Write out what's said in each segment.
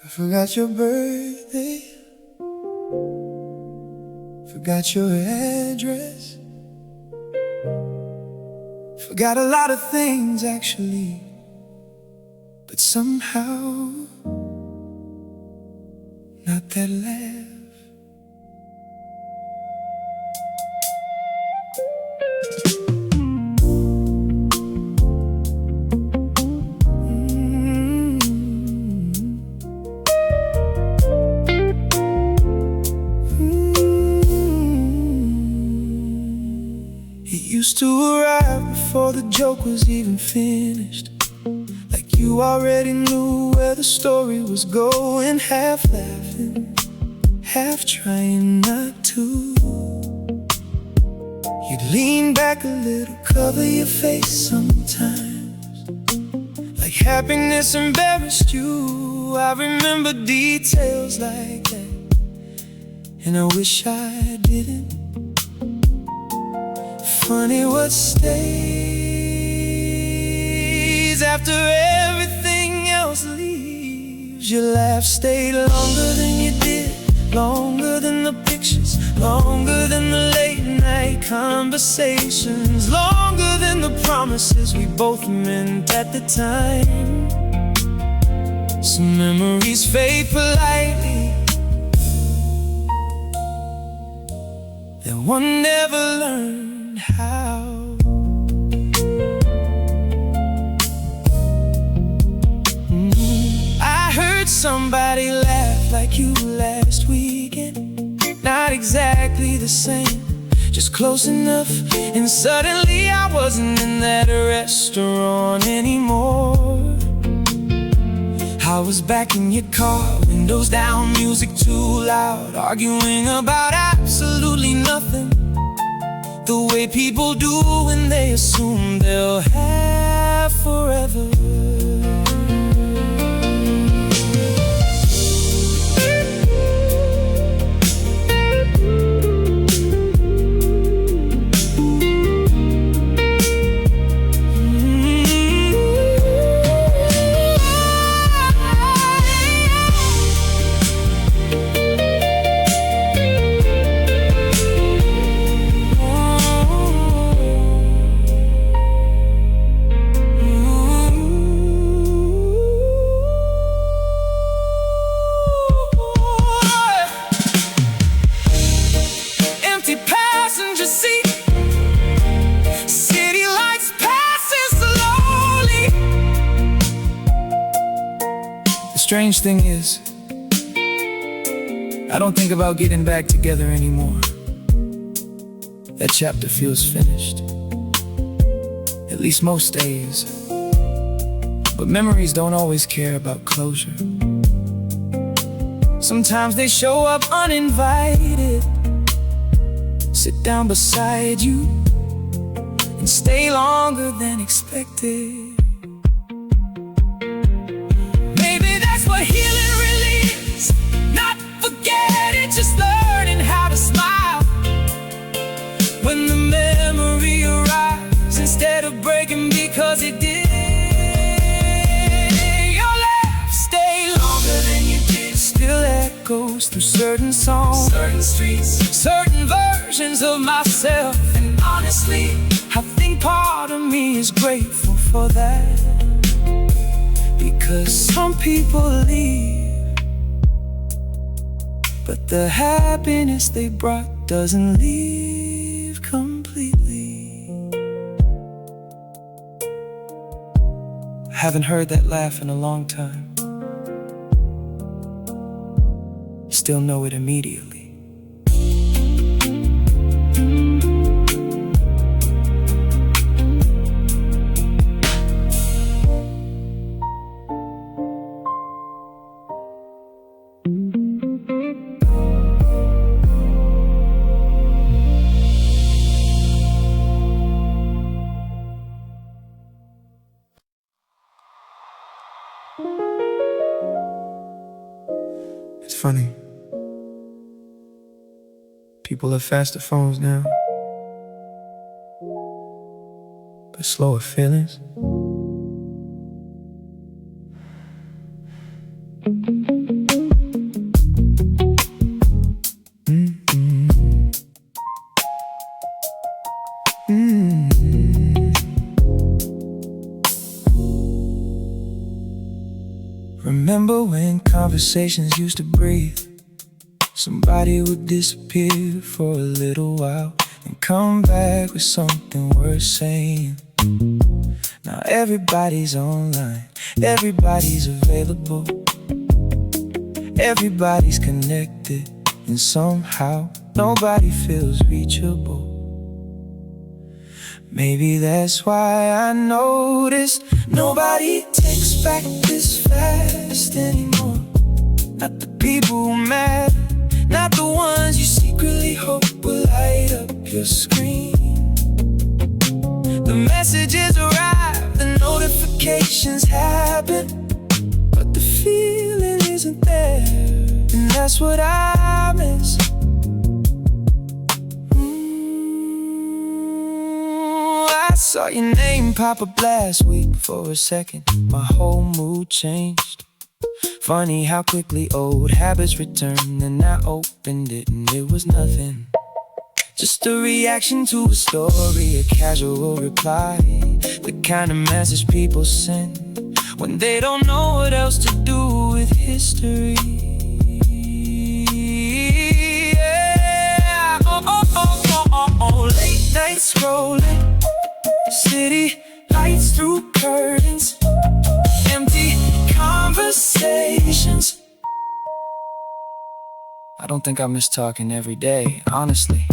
I forgot your birthday, forgot your address, forgot a lot of things actually, but somehow not that laugh. Used to arrive before the joke was even finished, like you already knew where the story was going, half laughing, half trying not to. You'd lean back a little, cover your face sometimes, like happiness embarrassed you. I remember details like that, and I wish I didn't. Funny what stays after everything else leaves. Your laugh stayed longer than you did, longer than the pictures, longer than the late night conversations, longer than the promises we both meant at the time. Some memories fade politely, that one never learned how. I heard somebody laugh like you last weekend, not exactly the same, just close enough. And suddenly I wasn't in that restaurant anymore. I was back in your car, windows down, music too loud, arguing about absolutely nothing, the way people do when they assume they'll have forever. Strange thing is, I don't think about getting back together anymore. That chapter feels finished, at least most days. But memories don't always care about closure. Sometimes they show up uninvited, sit down beside you, and stay longer than expected. Healing really is not forgetting, just learning how to smile when the memory arrives, instead of breaking because it did. Your laugh stay longer than you did, still echoes through certain songs, certain streets, certain versions of myself. And honestly, I think part of me is grateful for that, because some people leave, but the happiness they brought doesn't leave completely. I haven't heard that laugh in a long time. Still know it immediately. It's funny, people have faster phones now, but slower feelings. Remember when conversations used to breathe? Somebody would disappear for a little while and come back with something worth saying. Now everybody's online, everybody's available, everybody's connected, and somehow nobody feels reachable. Maybe that's why I noticed nobody texts back this fast anymore. Not the people who matter, not the ones you secretly hope will light up your screen. The messages arrive, the notifications happen, but the feeling isn't there, and that's what I miss. I saw your name pop up last week. For a second, my whole mood changed. Funny how quickly old habits return. Then I opened it and it was nothing, just a reaction to a story, a casual reply, the kind of message people send when they don't know what else to do with history. Yeah. Late night scrolling, city lights through curtains, empty conversations. I don't think I miss talking every day, honestly.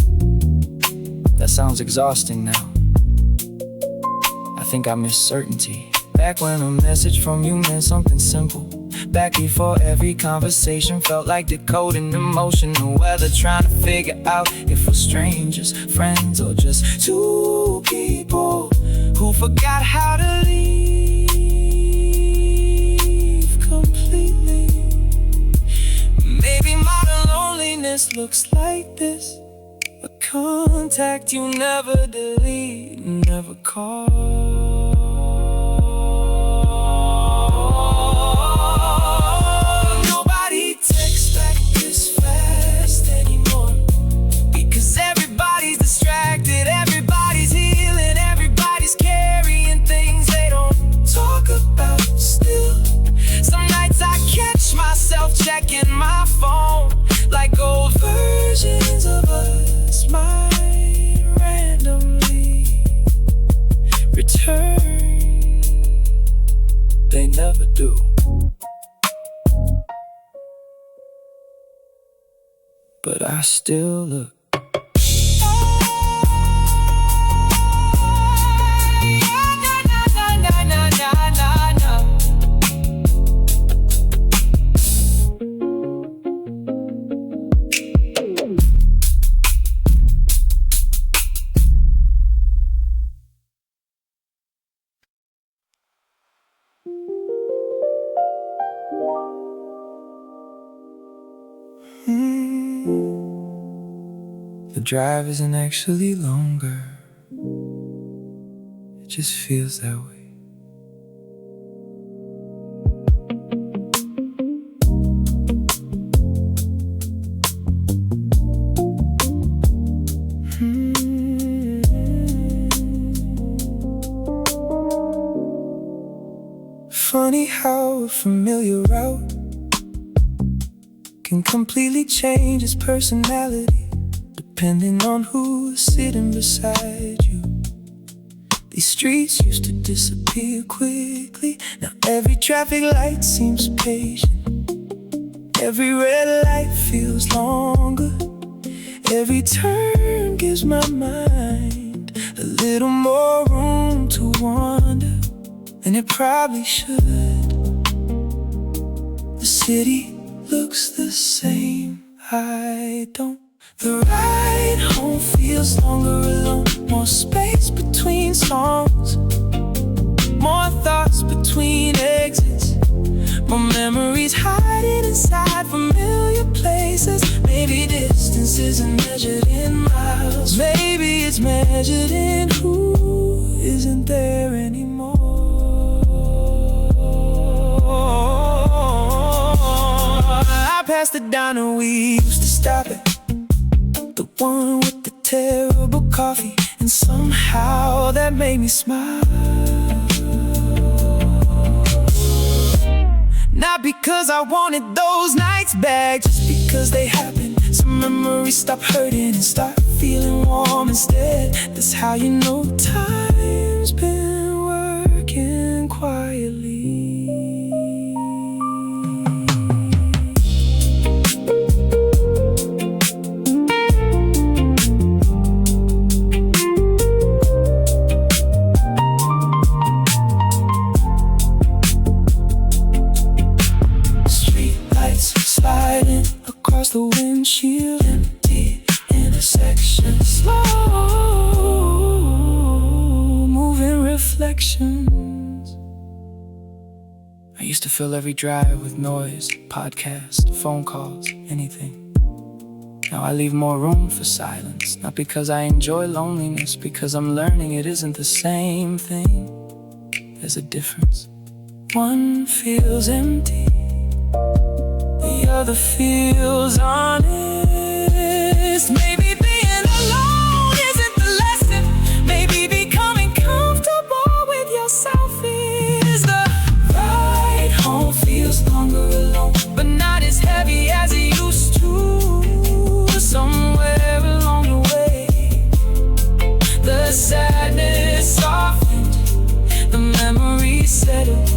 That sounds exhausting now. I think I miss certainty. Back when a message from you meant something simple. Back before every conversation felt like decoding emotional weather, trying to figure out if we're strangers, friends, or just two people who forgot how to leave completely. Maybe modern loneliness looks like this: a contact you never delete, never call. Nobody texts back this fast anymore, because everybody's distracted, everybody's healing, everybody's carrying things they don't talk about still. Some nights I catch myself checking my phone, like old versions of us might randomly return. They never do. But I still look. The drive isn't actually longer, it just feels that way. Funny how a familiar route can completely change its personality, depending on who's sitting beside you. These streets used to disappear quickly. Now every traffic light seems patient. Every red light feels longer. Every turn gives my mind a little more room to wander, and it probably should. The city looks the same, I don't. The ride home feels longer alone. More space between songs, more thoughts between exits, more memories hiding inside familiar places. Maybe distance isn't measured in miles, maybe it's measured in who isn't there anymore. I passed the diner we used to stop at, the one with the terrible coffee, and somehow that made me smile. Now Not because I wanted those nights back, just because they happened. Some memories stop hurting and start feeling warm instead. That's how you know time's been working quietly. Sliding across the windshield, empty intersections, slow moving reflections. I used to fill every drive with noise, podcast, phone calls, anything. Now I leave more room for silence, not because I enjoy loneliness, because I'm learning it isn't the same thing. There's a difference. One feels empty, the other feels honest. Maybe being alone isn't the lesson. Maybe becoming comfortable with yourself is the ride home. Feels longer alone, but not as heavy as it used to. Somewhere along the way, the sadness softened, the memories settled,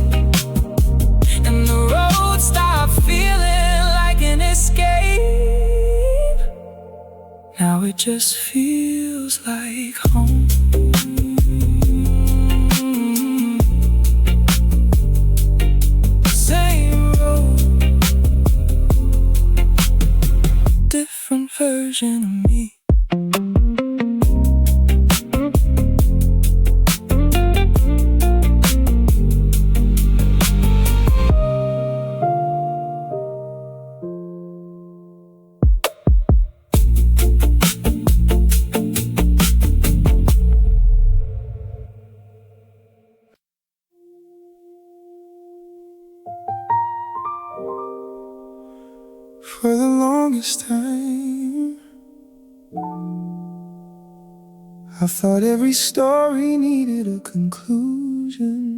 and the road stopped feeling like an escape. Now it just feels like home. Same road, different version of me. For the longest time, I thought every story needed a conclusion.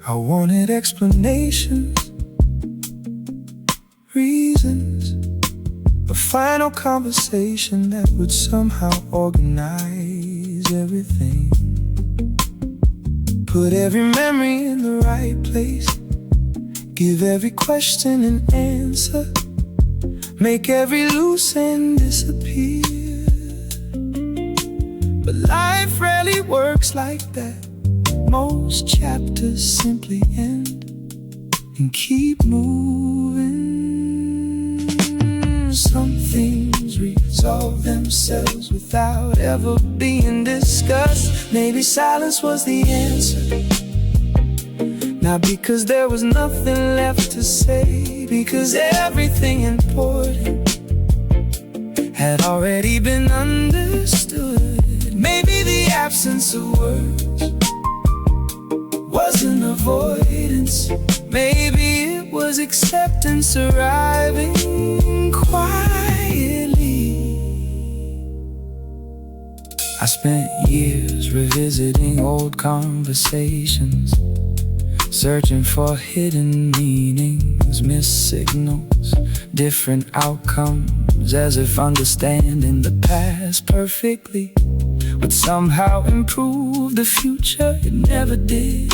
I wanted explanations, reasons, a final conversation that would somehow organize everything. Put every memory in the right place, give every question an answer, make every loose end disappear. But life rarely works like that. Most chapters simply end and keep moving. Some things resolve themselves without ever being discussed. Maybe silence was the answer, not because there was nothing left to say, because everything important had already been understood. Maybe the absence of words wasn't avoidance, maybe it was acceptance arriving quietly. I spent years revisiting old conversations, searching for hidden meanings, missed signals, different outcomes, as if understanding the past perfectly would somehow improve the future. It never did.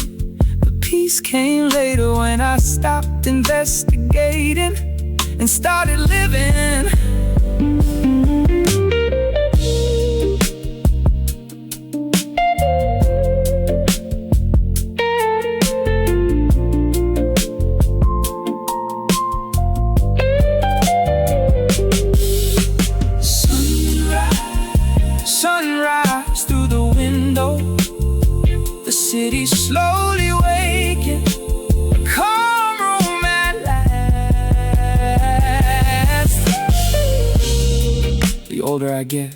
Peace came later when I stopped investigating and started living. Sunrise through the window, the city slowly waking, a calm room at last. The older I get,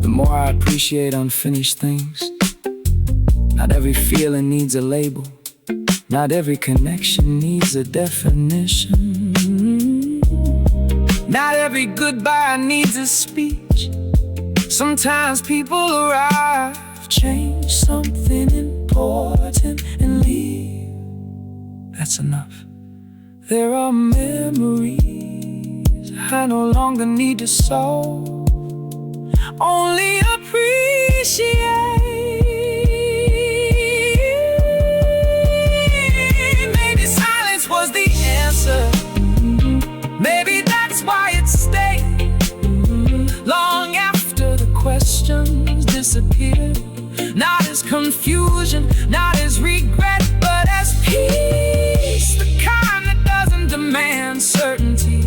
the more I appreciate unfinished things. Not every feeling needs a label. Not every connection needs a definition. Not every goodbye needs a speech. Sometimes people arrive, change something important, and leave. That's enough. There are memories I no longer need to solve, only appreciate. Maybe silence was the answer. Maybe that's why it stayed. Long after the questions disappeared. Not as confusion, not as regret, but as peace. The kind that doesn't demand certainty.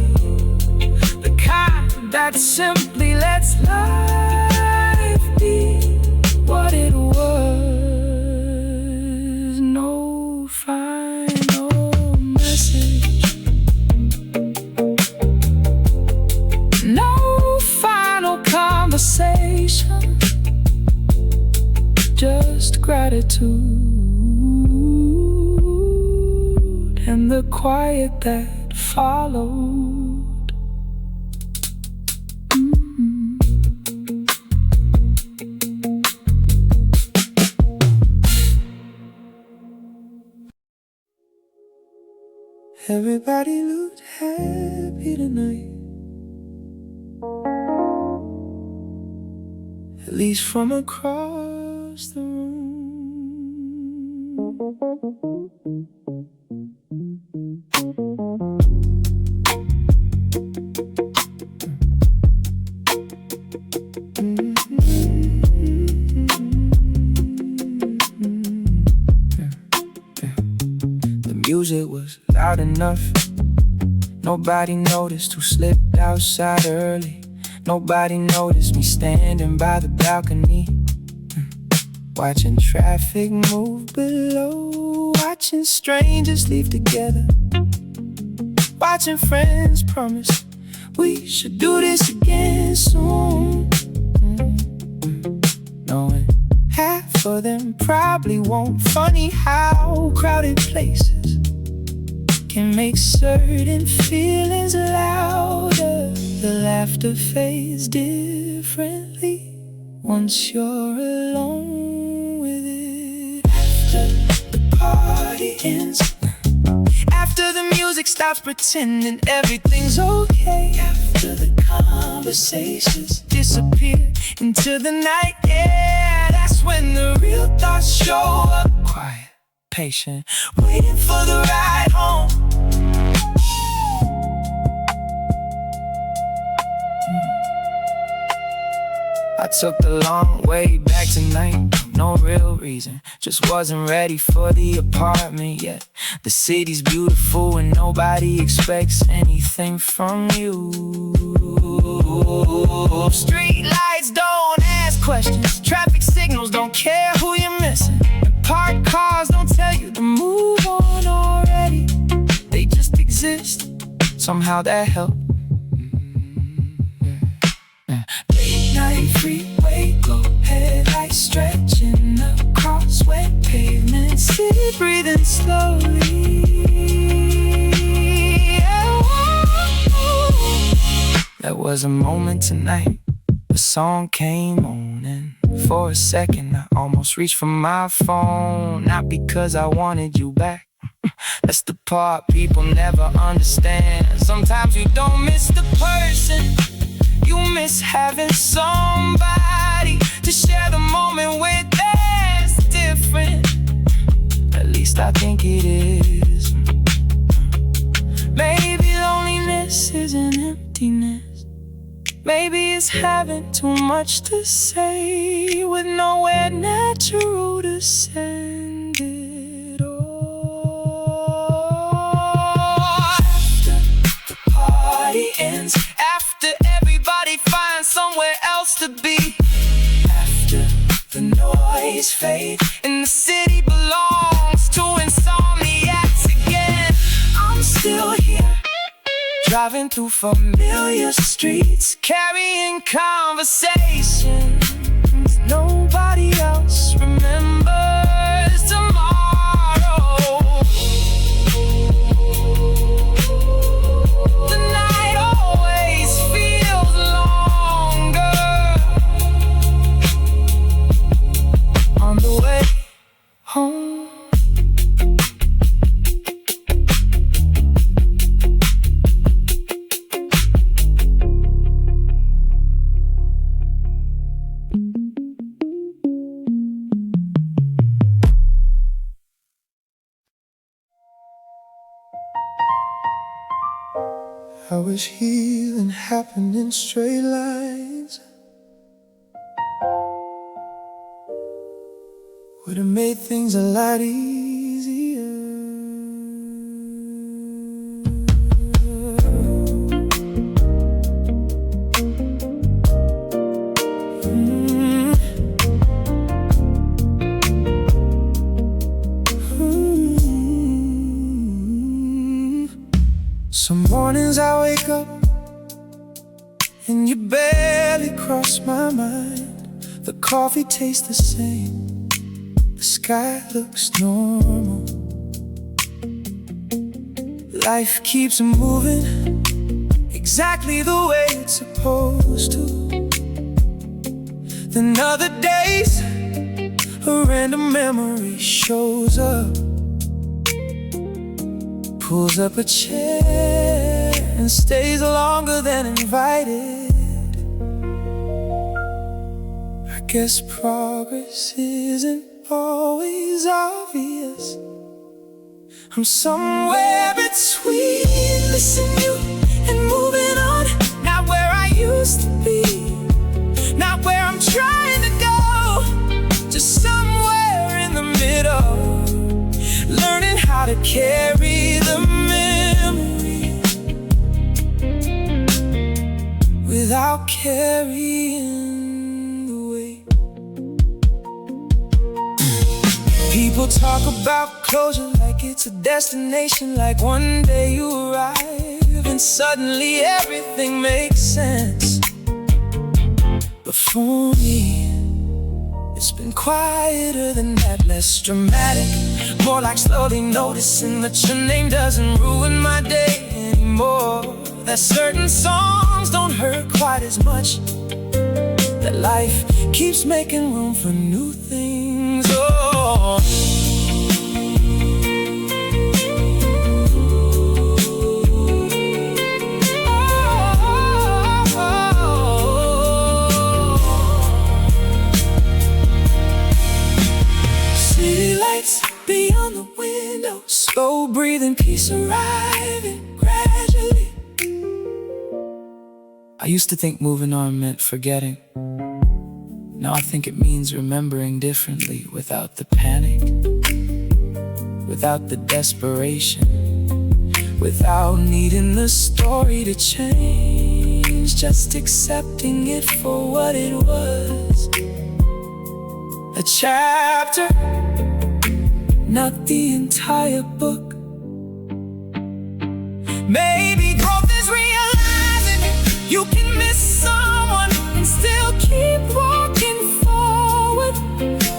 The kind that simply lets life be what it was. No final message. No final conversation. Just gratitude and the quiet that followed. Everybody looked happy tonight, at least from across the room. The music was loud enough. Nobody noticed who slipped outside early. Nobody noticed me standing by the balcony, watching traffic move below, watching strangers leave together, watching friends promise we should do this again soon. Knowing half of them probably won't. Funny how crowded places can make certain feelings louder. The laughter fades differently once you're alone with it. After the party ends, after the music stops pretending everything's okay, after the conversations disappear into the night, yeah, that's when the real thoughts show up. Quiet, patient, waiting for the ride home. I took the long way back tonight, no real reason, just wasn't ready for the apartment yet. The city's beautiful and nobody expects anything from you. Street lights don't ask questions, traffic signals don't care who you're missing, and parked cars don't tell you to move on already. They just exist, somehow that helps. Night freeway glow, headlights stretching across wet pavement, city breathing slowly. There was a moment tonight, a song came on, and for a second I almost reached for my phone. Not because I wanted you back, that's the part people never understand. Sometimes you don't miss the person, you miss having somebody to share the moment with. That's different, at least I think it is. Maybe loneliness isn't emptiness. Maybe it's having too much to say with nowhere natural to send it all. After the party ends, after everybody finds somewhere else to be, after the noise fades and the city belongs to insomniacs again, I'm still here, driving through familiar streets, carrying conversations nobody else remembers tomorrow. The night always feels longer on the way home. I wish healing happened in straight lines. Would've made things a lot easier. Some mornings I wake up and you barely cross my mind. The coffee tastes the same, the sky looks normal. Life keeps moving exactly the way it's supposed to. Then other days, a random memory shows up, pulls up a chair and stays longer than invited. I guess progress isn't always obvious. I'm somewhere between missing you and moving on. Not where I used to be, not where I'm trying to go, just somewhere in the middle, learning how to carry the memory without carrying the weight. People talk about closure like it's a destination, like one day you arrive and suddenly everything makes sense. But for me, it's been quieter than that, less dramatic, more like slowly noticing that your name doesn't ruin my day anymore. That certain songs don't hurt quite as much, that life keeps making room for new things. Oh, beyond the window, slow breathing, peace arriving gradually. I used to think moving on meant forgetting. Now I think it means remembering differently, without the panic, without the desperation, without needing the story to change, just accepting it for what it was. A chapter, not the entire book. Maybe growth is realizing you can miss someone and still keep walking forward.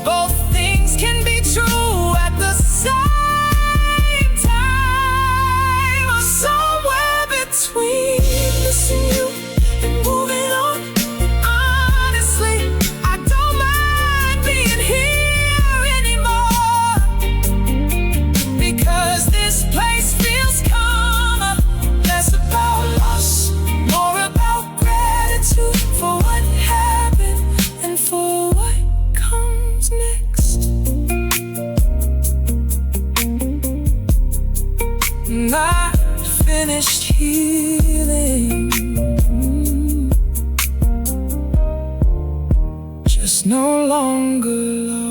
Both things can be true at the same time. I'm somewhere between missing you and moving on. Honestly, I don't mind being here anymore, because this place feels calmer, less about loss, more about gratitude for what happened and for what comes next. Not finished healing, just no longer lost.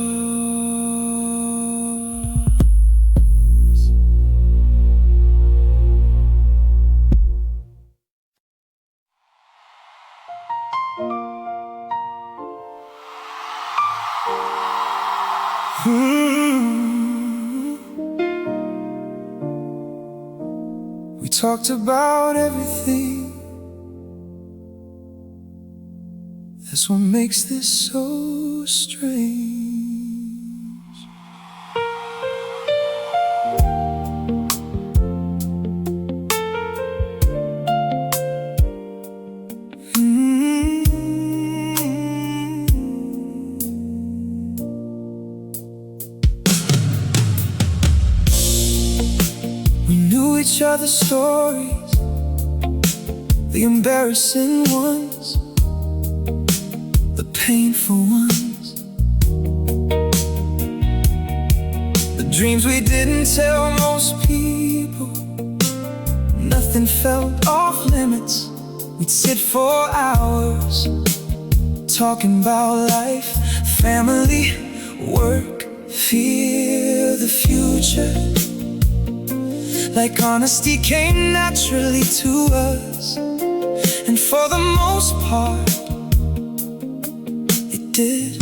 We talked about everything. That's what makes this so was strange. We knew each other's stories, the embarrassing ones, the painful ones, the dreams we didn't tell most people. Nothing felt off limits. We'd sit for hours talking about life, family, work, fear, the future. Like honesty came naturally to us, and for the most part, it did.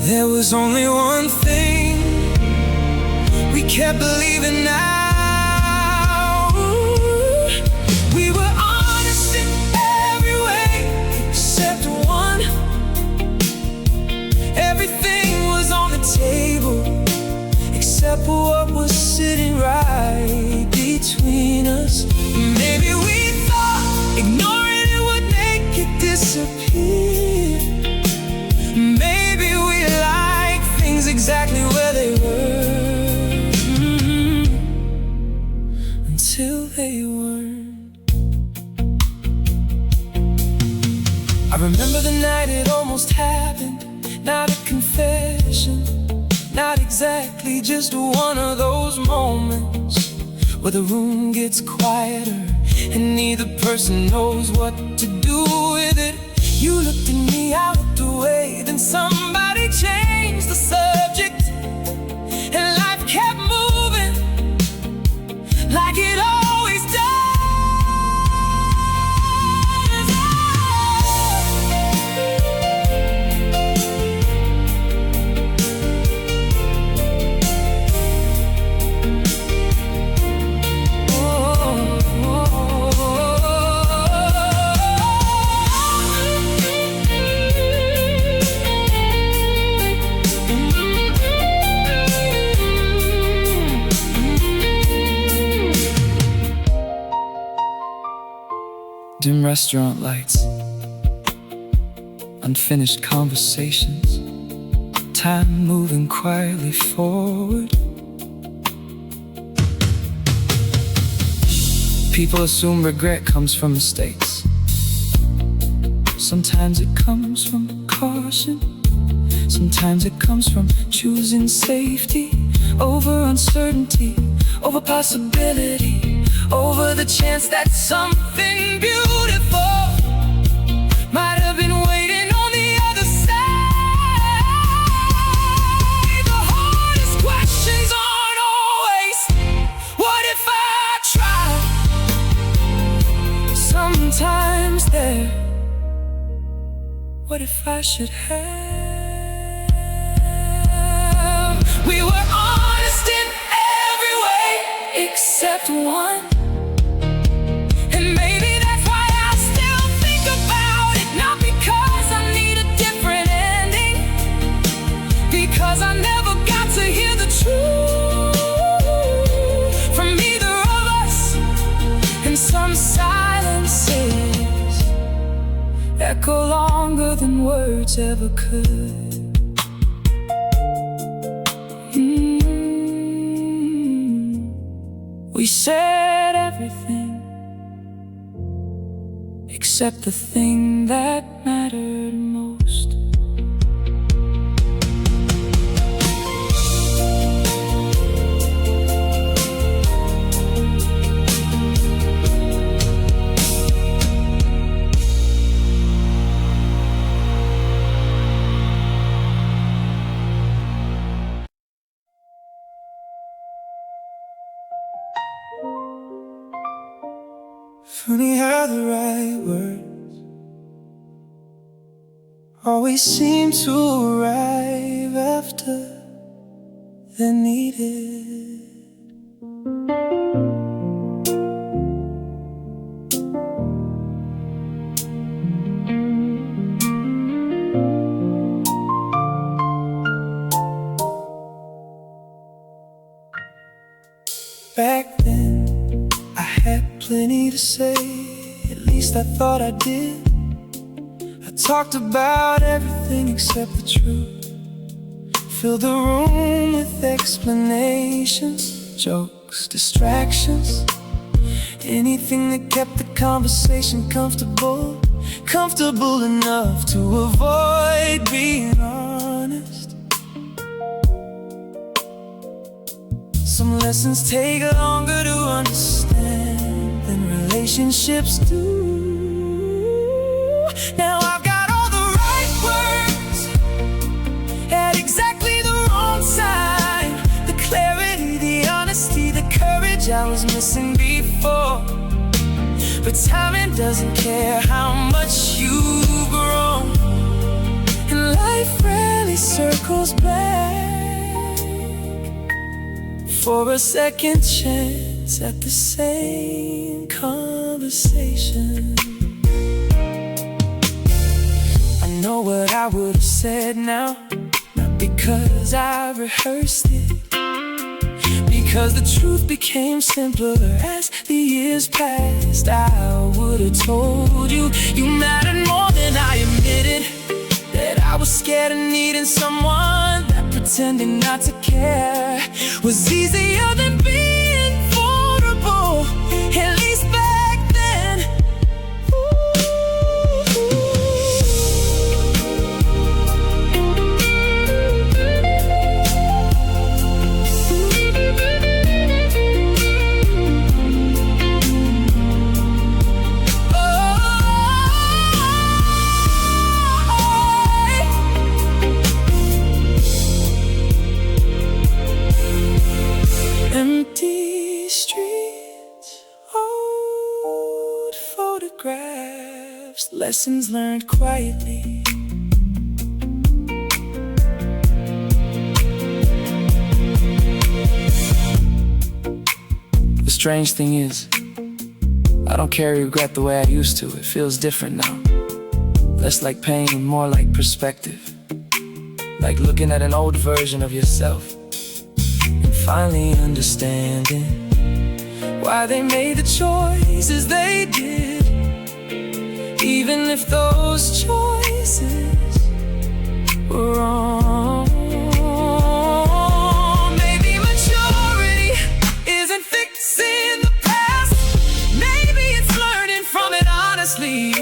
There was only one thing we kept believing now. We were honest in every way except one. Everything was on the table except what was sitting right between us. Maybe we thought ignoring it would make it disappear. Maybe we like things exactly where they were, until they weren't. I remember the night it almost happened. Not a confession, not exactly, just one of those moments where the room gets quieter and neither person knows what to do with it. You looked at me, I looked away, then somebody changed the subject, and life kept moving like it always does. Dim restaurant lights, unfinished conversations, time moving quietly forward. People assume regret comes from mistakes. Sometimes it comes from caution. Sometimes it comes from choosing safety over uncertainty, over possibility, over the chance that something beautiful might have been waiting on the other side. The hardest questions aren't always, what if I tried? Sometimes they're, what if I should have? We were honest in every way except one. Because I never got to hear the truth from either of us, and some silences echo longer than words ever could. We said everything except the thing that mattered most. Funny how the right words always seem to arrive after they're needed. to say, at least I thought I did. I talked about everything except the truth. Fill the room with explanations, jokes, distractions, anything that kept the conversation comfortable. Comfortable enough to avoid being honest. Some lessons take longer to understand than relationships do. Now I've got all the right words at exactly the wrong time. The clarity, the honesty, the courage I was missing before. But timing doesn't care how much you've grown, and life rarely circles back for a second chance at the same conversation. I know what I would have said now, not because I rehearsed it, because the truth became simpler as the years passed. I would have told you, you mattered more than I admitted, that I was scared of needing someone, that pretending not to care was easier than being vulnerable, at least back then. Empty streets, old photographs, lessons learned quietly. The strange thing is, I don't carry regret the way I used to. It feels different now. Less like pain, more like perspective. Like looking at an old version of yourself, finally understanding why they made the choices they did, even if those choices were wrong. Maybe maturity isn't fixing the past, maybe it's learning from it honestly.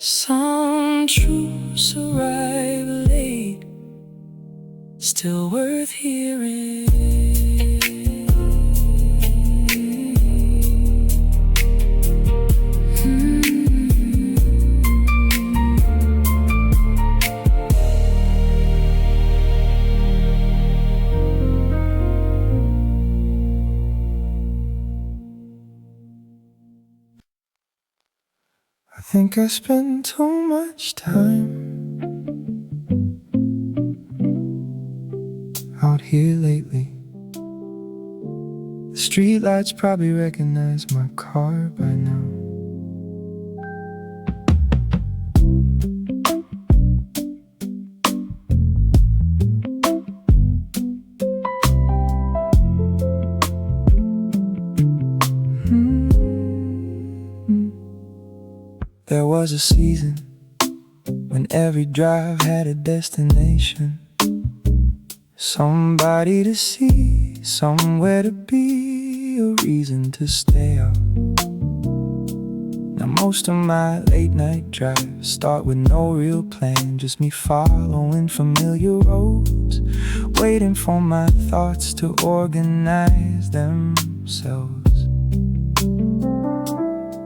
Some truths arrive late, still worth hearing. I think I spend too much time out here lately. The streetlights probably recognize my car by now. There was a season when every drive had a destination, somebody to see, somewhere to be, a reason to stay out. Now most of my late night drives start with no real plan, just me following familiar roads, waiting for my thoughts to organize themselves.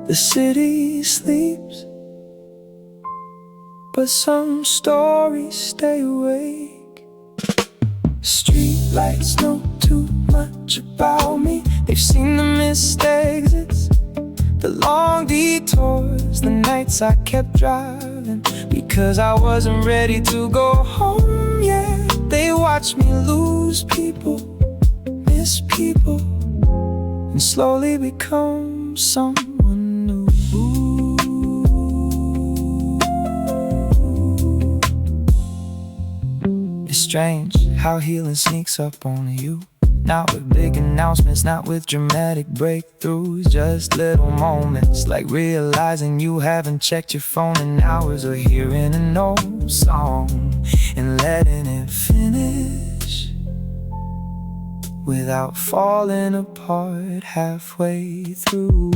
The city sleeps, but some stories stay awake. Street lights know too much about me. They've seen the missed exits, the long detours, the nights I kept driving because I wasn't ready to go home yet. They watched me lose people, miss people, and slowly become someone new. It's strange how healing sneaks up on you. Not with big announcements, not with dramatic breakthroughs, just little moments like realizing you haven't checked your phone in hours, or hearing an old song and letting it finish without falling apart halfway through.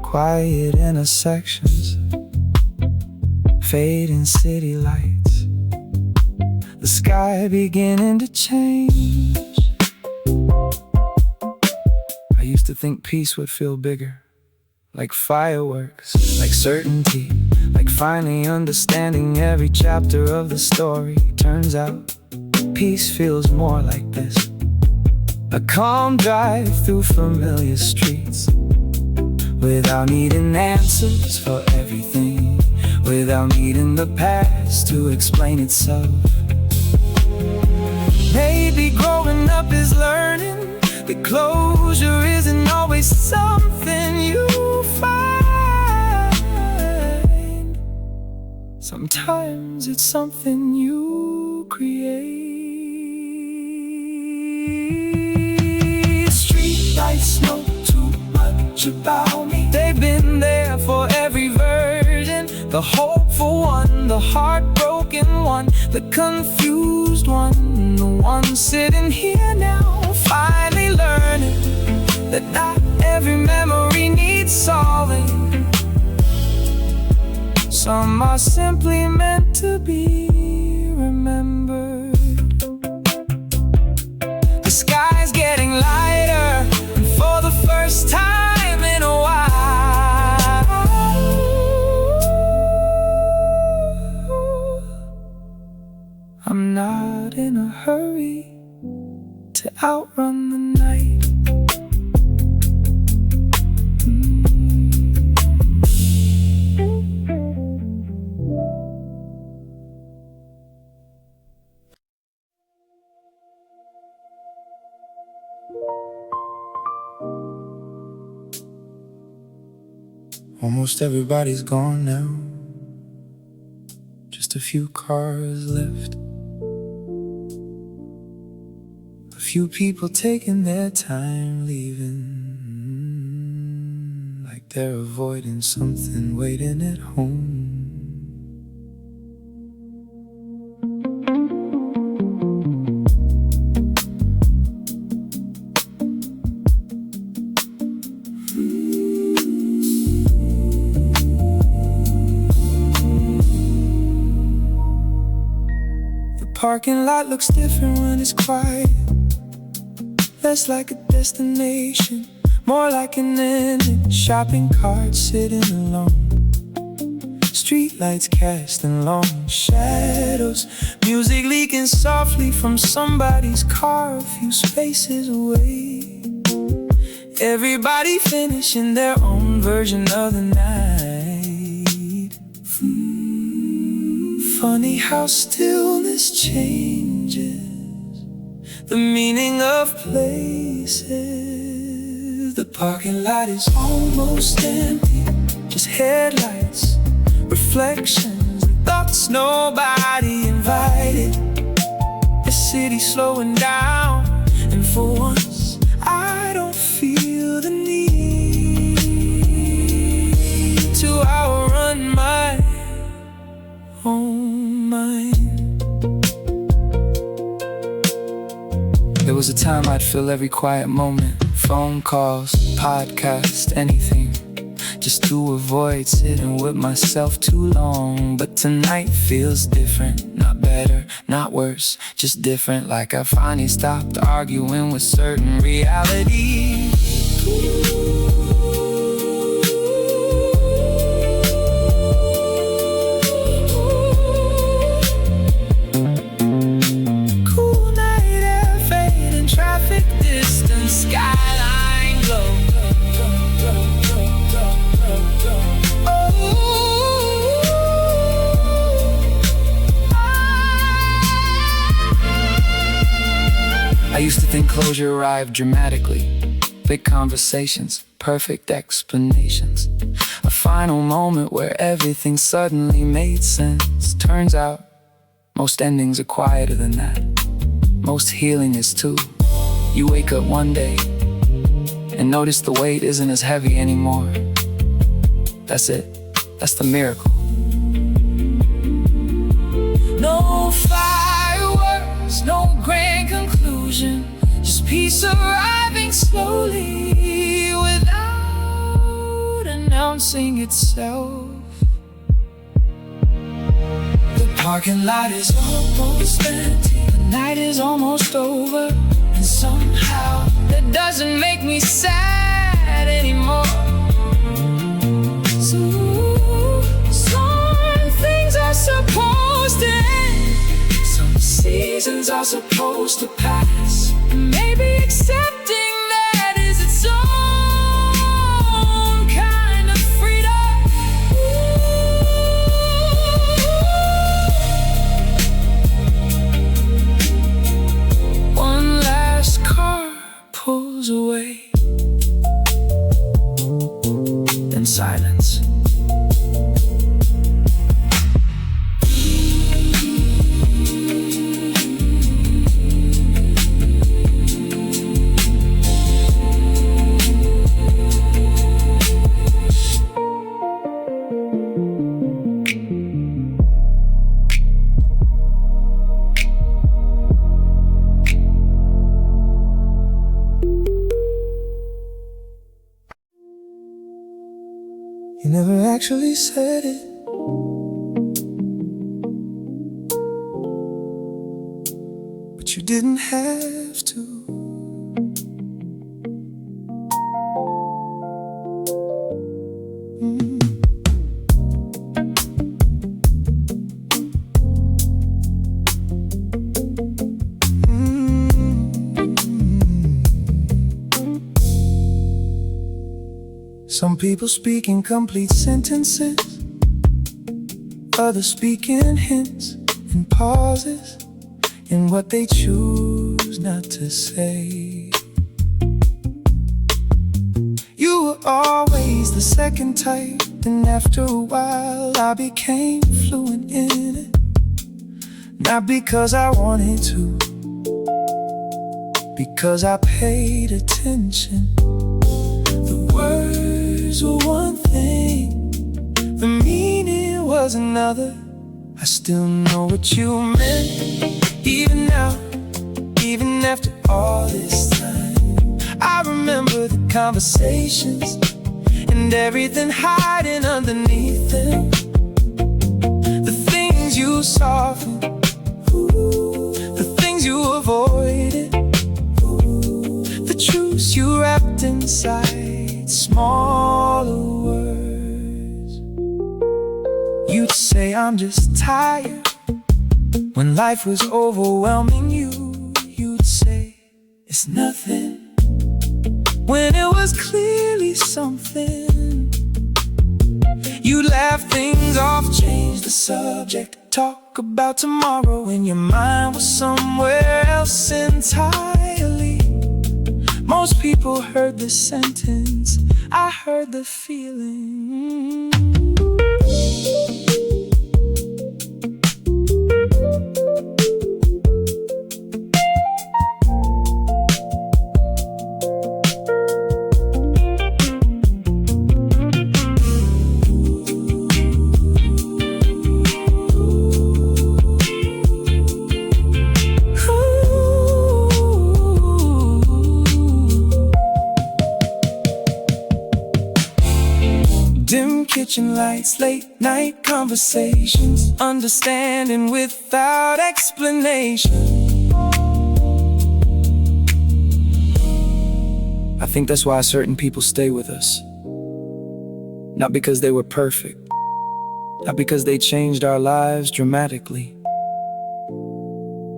Quiet intersections, fading city lights, the sky beginning to change. I used to think peace would feel bigger, like fireworks, like certainty, like finally understanding every chapter of the story. Turns out, peace feels more like this: a calm drive through familiar streets, without needing answers for everything, without needing the past to explain itself. Maybe growing up is learning that closure isn't always something you find. Sometimes it's something you create. Streetlights know too much about me. They've been there for every version, the hopeful one, the heartbroken one, the confused one, the one sitting here now, finally learning that not every memory needs solving. Some are simply meant to be remembered. The sky's getting lighter, and for the first time in a while, I'm not in a hurry to outrun the night. Almost everybody's gone now, just a few cars left, a few people taking their time leaving, like they're avoiding something waiting at home. Parking lot looks different when it's quiet, less like a destination, more like an ending. Shopping cart sitting alone, streetlights casting long shadows, music leaking softly from somebody's car a few spaces away. Everybody finishing their own version of the night. Funny how stillness changes the meaning of places. The parking lot is almost empty, just headlights, reflections, and thoughts nobody invited. The city slowing down, and for once I don't feel the need to outrun my own mind. There was a time I'd fill every quiet moment, phone calls, podcast, anything, just to avoid sitting with myself too long. But tonight feels different, not better, not worse, just different. Like I finally stopped arguing with certain realities. Cool night air, fading traffic distance, skyline glow. I used to think closure arrived dramatically. Big conversations, perfect explanations. A final moment where everything suddenly made sense. Turns out, most endings are quieter than that. Most healing is too. You wake up one day and notice the weight isn't as heavy anymore. That's it. That's the miracle. No fireworks, no grand conclusion, just peace arriving slowly without announcing itself. The parking lot is almost empty, the night is almost over, and somehow that doesn't make me sad anymore. Some things are supposed to end, some seasons are supposed to pass. Maybe accepting that is its own kind of freedom. One last car pulls away, then silence. You never actually said it, but you didn't have to. Some people speak in complete sentences, others speak in hints and pauses, in what they choose not to say. You were always the second type, then after a while I became fluent in it. Not because I wanted to, because I paid attention. The words were one thing, the meaning was another. I still know what you meant, even now, even after all this time. I remember the conversations and everything hiding underneath them. The things you softened, the things you avoided, the truths you wrapped inside smaller words. You'd say I'm just tired when life was overwhelming you. You'd say it's nothing when it was clearly something. You laugh things off, change the subject, talk about tomorrow when your mind was somewhere else entirely. Most people heard the sentence, I heard the feeling. kitchen lights, late night conversations, understanding without explanation. I think that's why certain people stay with us. Not because they were perfect, not because they changed our lives dramatically,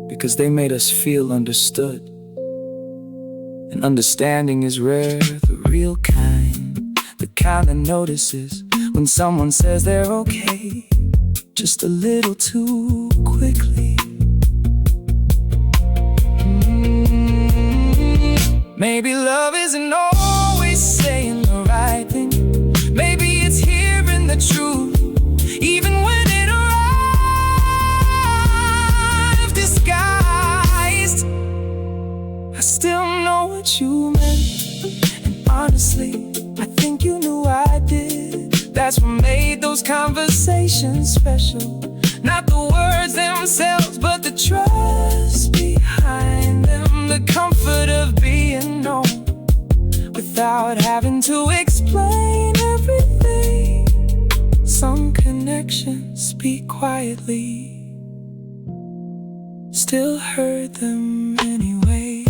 because they made us feel understood. And understanding is rare, the real kind, the kind that notices when someone says they're okay, just a little too quickly. Maybe love isn't always saying the right thing. Maybe it's hearing the truth, even when it arrives disguised. I still know what you meant, and honestly, I think you knew I did. That's what made those conversations special. Not the words themselves, but the trust behind them, the comfort of being known without having to explain everything. Some connections speak quietly, still heard them anyway.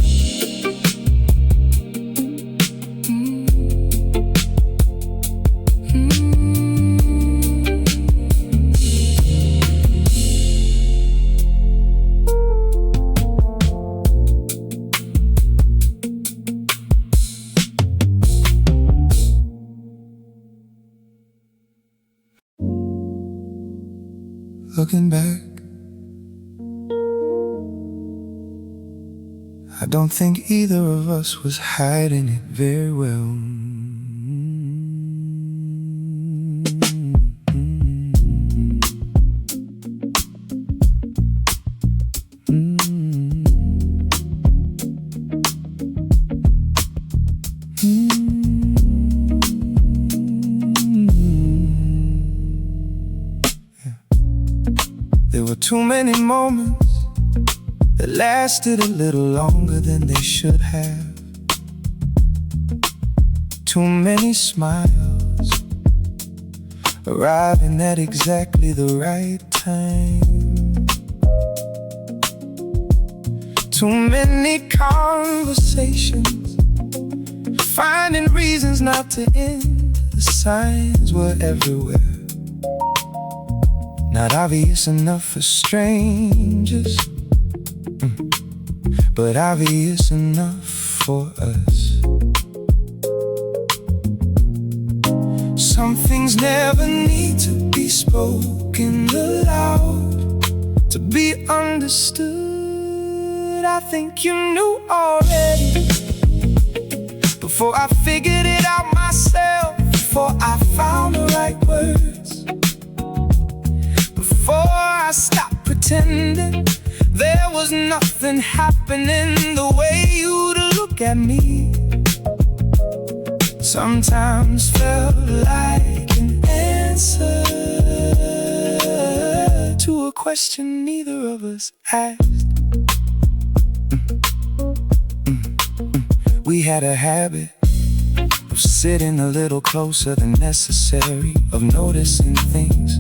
Looking back, I don't think either of us was hiding it very well. There were too many moments that lasted a little longer than they should have. Too many smiles arriving at exactly the right time. Too many conversations finding reasons not to end. The signs were everywhere, not obvious enough for strangers, but obvious enough for us. Some things never need to be spoken aloud to be understood. I think you knew already, before I figured it out myself, before I found the right words, before I stopped pretending there was nothing happening. The way you'd look at me sometimes felt like an answer to a question neither of us asked. We had a habit of sitting a little closer than necessary, of noticing things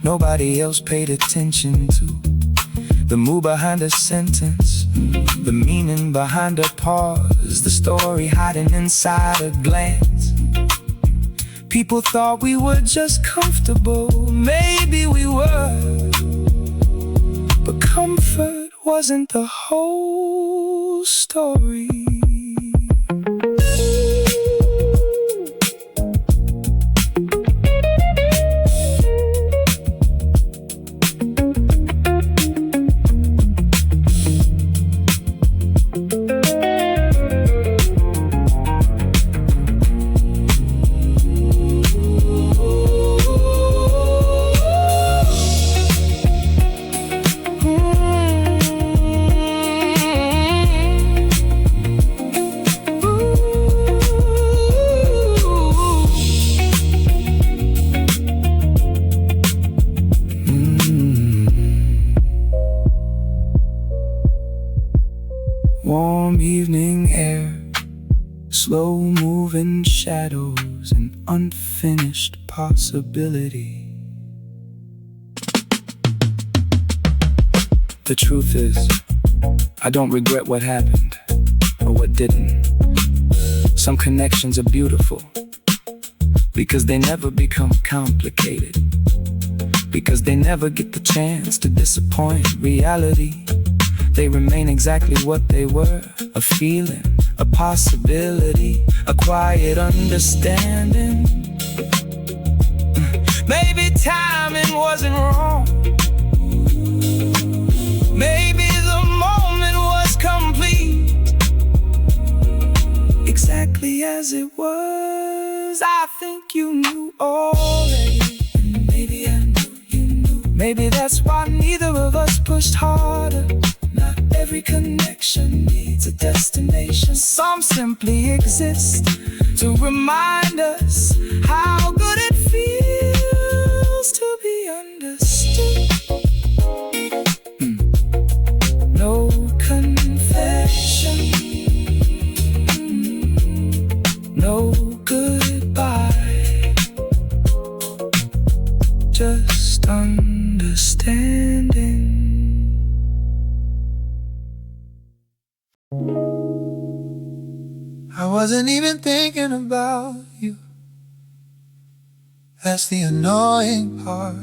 nobody else paid attention to. The mood behind a sentence, the meaning behind a pause, the story hiding inside a glance. People thought we were just comfortable, maybe we were, but comfort wasn't the whole story. Warm evening air slow-moving shadows, and unfinished possibility. The truth is, I don't regret what happened, or what didn't. Some connections are beautiful, because they never become complicated, because they never get the chance to disappoint reality. They remain exactly what they were, a feeling, a possibility, a quiet understanding. Maybe timing wasn't wrong. Maybe the moment was complete, exactly as it was. I think you knew already, and maybe I knew you knew. Maybe that's why neither of us pushed harder. Not every connection needs a destination. Some simply exist to remind us how good it feels to be understood. No confession, no goodbye, just understanding. I wasn't even thinking about you. That's the annoying part.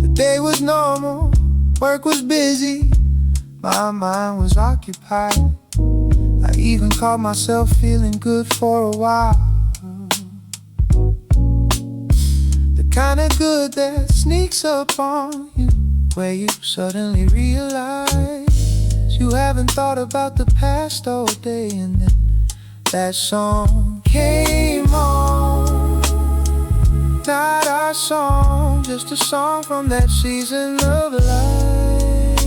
The day was normal, work was busy, my mind was occupied. I even caught myself feeling good for a while. The kind of good that sneaks up on you, where you suddenly realize you haven't thought about the past all day. And then that song came on. Not our song, just a song from that season of life.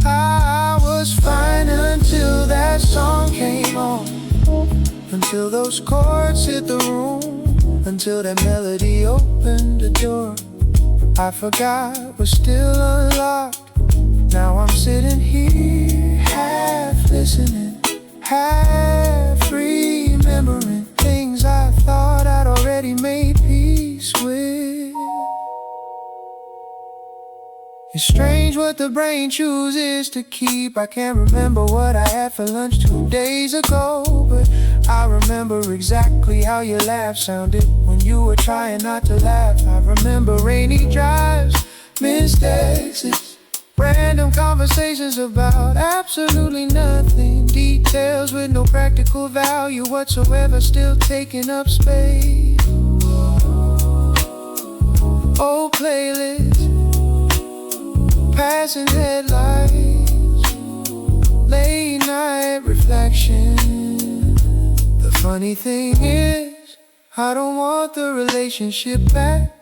I was fine until that song came on, until those chords hit the room, until that melody opened the door. I forgot we're still unlocked. Now I'm sitting here, half listening, half remembering things I thought I'd already made peace with. It's strange what the brain chooses to keep. I can't remember what I had for lunch 2 days ago, but I remember exactly how your laugh sounded when you were trying not to laugh. I remember rainy drives, missed exits, random conversations about absolutely nothing, details with no practical value whatsoever, still taking up space. Old playlists, passing headlights, late night reflection. The funny thing is, I don't want the relationship back.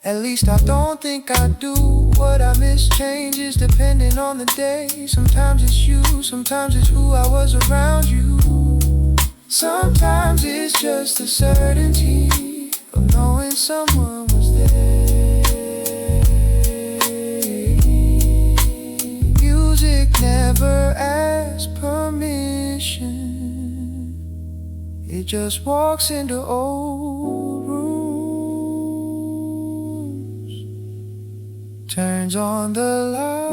At least I don't think I do. What I miss changes depending on the day. Sometimes it's you, sometimes it's who I was around you. Sometimes it's just the certainty of knowing someone was there. Music never asks permission. It just walks into old rooms, turns on the lights,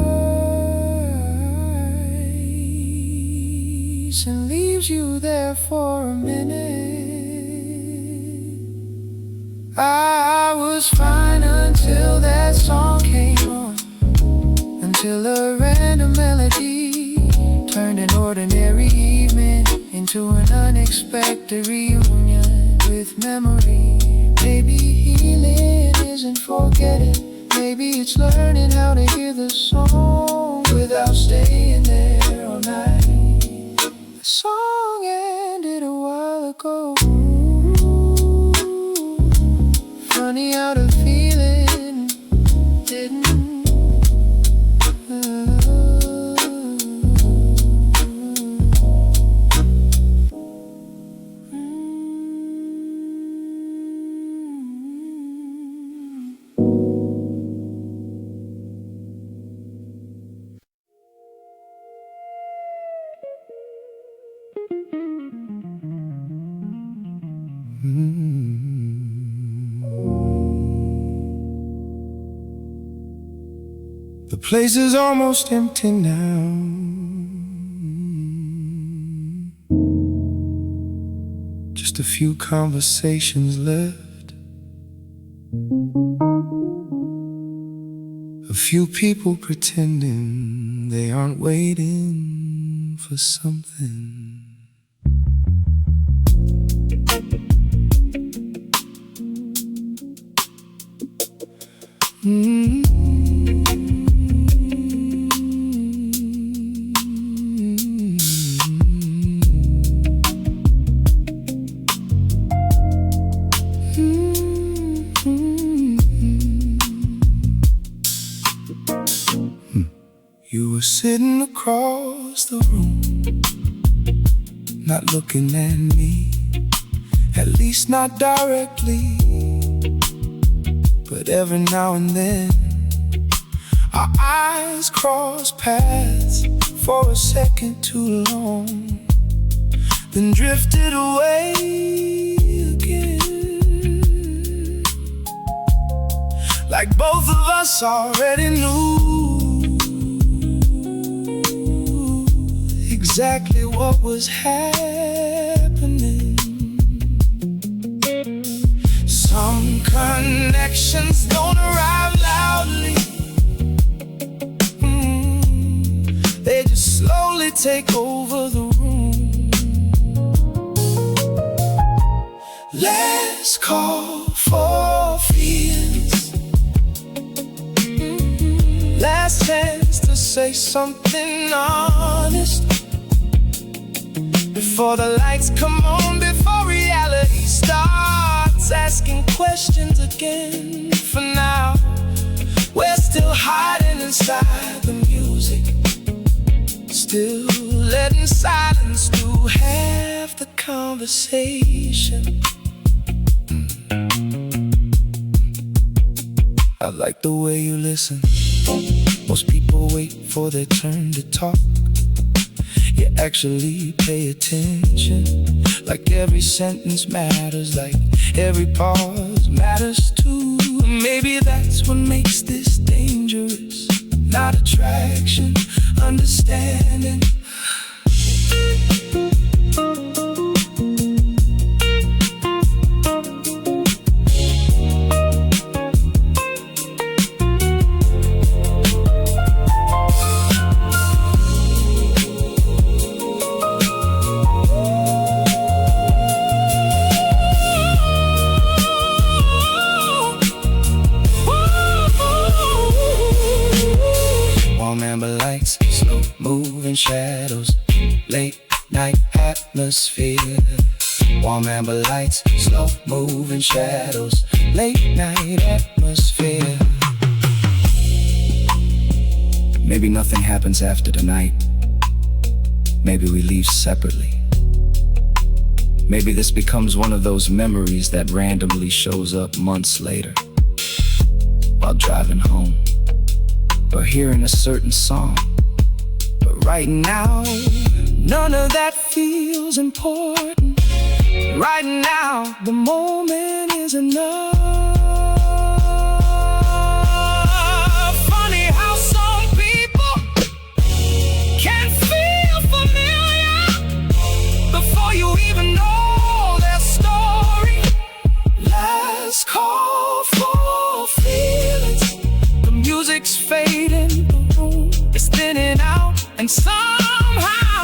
and leaves you there for a minute. I was fine until that song came on, until a random melody turned an ordinary evening into an unexpected reunion with memory. Maybe healing isn't forgetting, maybe it's learning how to hear the song without staying there all night. The song ended a while ago. Funny how the feeling didn't. The place is almost empty now. Just a few conversations left, a few people pretending they aren't waiting for something. You were sitting across the room, not looking at me, at least not directly. But every now and then our eyes cross paths for a second too long, then drifted away again, like both of us already knew exactly what was happening. Some connections don't arrive loudly, they just slowly take over the room. Let's call for feelings, last chance to say something honest, before the lights come on, before reality starts asking questions again. For now, we're still hiding inside the music, still letting silence do half the conversation. I like the way you listen. Most people wait for their turn to talk. You actually pay attention, like every sentence matters, like every pause matters too. Maybe that's what makes this dangerous, not attraction, understanding. Amber lights, slow moving shadows, late night atmosphere. Warm amber lights, slow moving shadows, late night atmosphere. Maybe nothing happens after tonight. Maybe we leave separately. Maybe this becomes one of those memories that randomly shows up months later, while driving home, or hearing a certain song. But right now, none of that feels important. Right now, the moment is enough. Funny how some people can feel familiar before you even know their story. Let's call for feelings. The music's fading, the room is thinning out, and somehow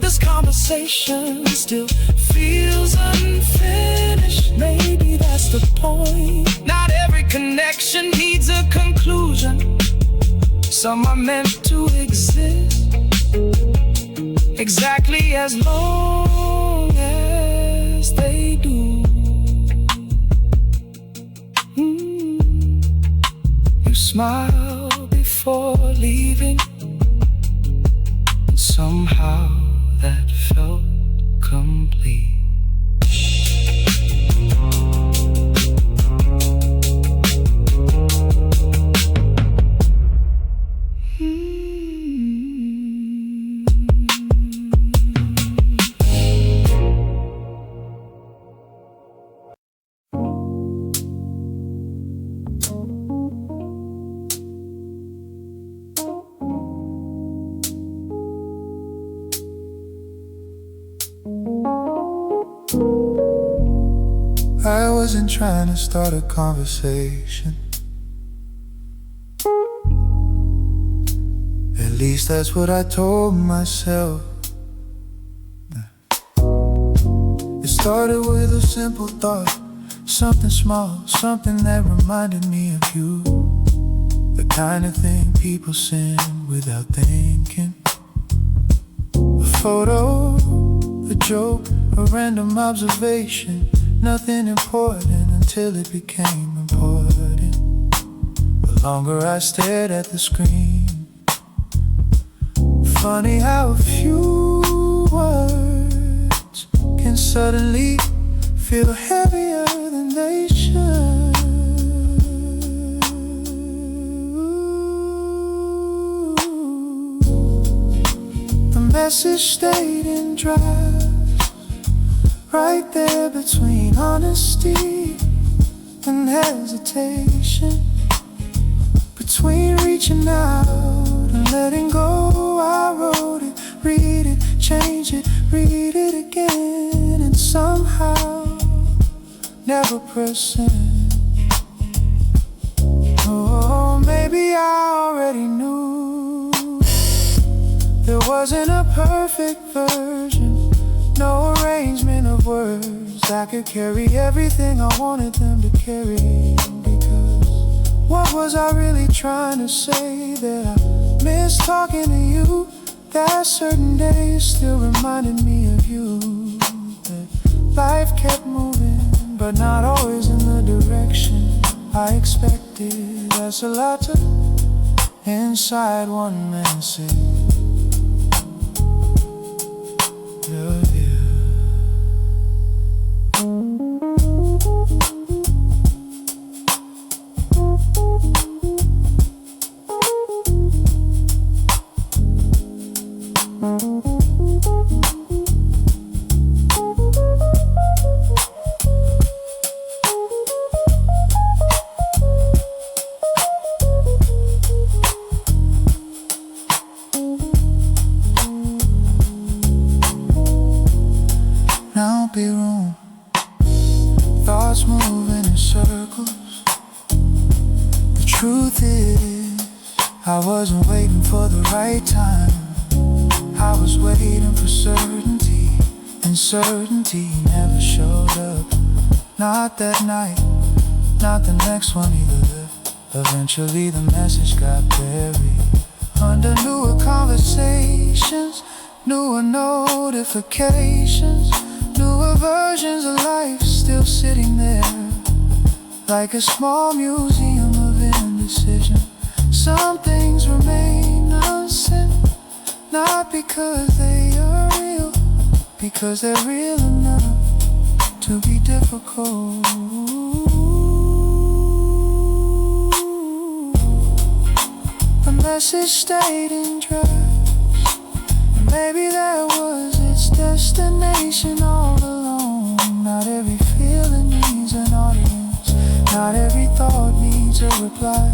this conversation still feels unfinished. Maybe that's the point. Not every connection needs a conclusion. Some are meant to exist exactly as long as they do. You smile before leaving, and somehow that felt complete. trying to start a conversation. At least that's what I told myself. It started with a simple thought, something small, something that reminded me of you. The kind of thing people send without thinking. A photo, a joke, a random observation. Nothing important until it became important. The longer I stared at the screen. Funny how a few words can suddenly feel heavier than they should. The message stayed in drafts, right there between honesty and hesitation, between reaching out and letting go. I wrote it, read it, change it, read it again, and somehow never press send. Oh, maybe I already knew there wasn't a perfect version, no arrangement of words that could carry everything I wanted them to carry. Because what was I really trying to say that I missed talking to you? That certain days still reminded me of you. That life kept moving, but not always in the direction I expected. That's a lot to inside one man say. Yeah, yeah. Now be room, thoughts moving in circles. The truth is, I wasn't waiting for the right time. I was waiting for certainty, and certainty never showed up. Not that night, not the next one either. Eventually the message got buried under newer conversations, newer notifications, newer versions of life still sitting there, like a small museum of indecision. Some things remain unsent, not because they are real, because they're real enough to be difficult. The message stayed in drafts, and maybe that was its destination all along. Not every feeling needs an audience, not every thought needs a reply.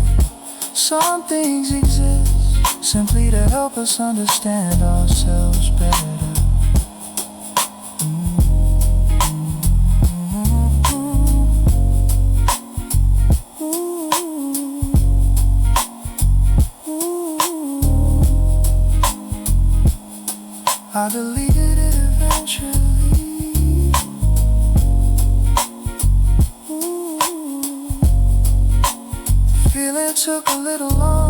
Some things exist simply to help us understand ourselves better. I deleted it eventually. The feeling took a little long.